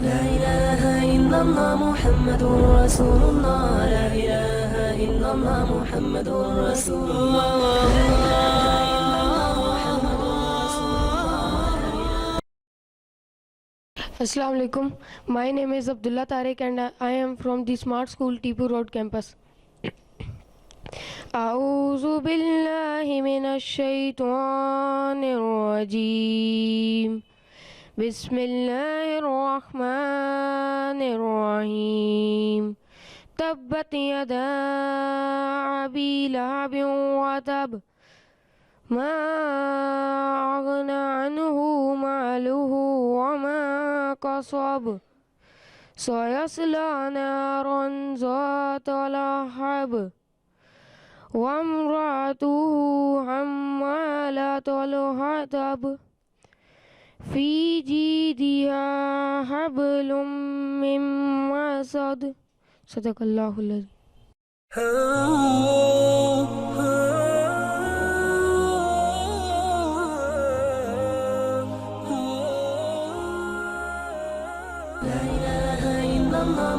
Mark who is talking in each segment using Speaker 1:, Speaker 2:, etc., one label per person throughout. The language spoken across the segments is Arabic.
Speaker 1: لا إله إلا الله محمد رسول الله. لا إله إلا الله محمد رسول الله.
Speaker 2: Assalamu alaikum. My name is Abdullah Tariq and I am from the Smart School Tipu Road campus. أعوذ بالله من الشيطان الرجيم. بسم الله الرحمن الرحيم. تبت يدا أبي لهب وتب ما أغنى عنه ماله وما كسب سيصلى نارا ذات لهب وامرأته حمالة الحطب في جيدها حبل من مسد. صدق الله العظيم.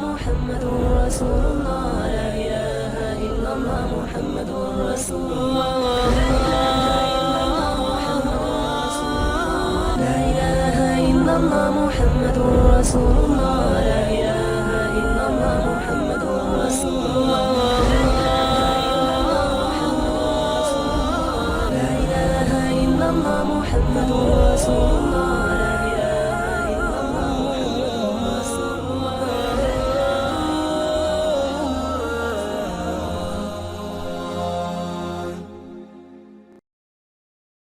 Speaker 1: محمد رسول الله. لا إله إلا الله محمد رسول الله. لا إله إلا الله محمد رسول الله. لا إله إلا الله محمد رسول الله. لا إله إلا الله محمد رسول الله.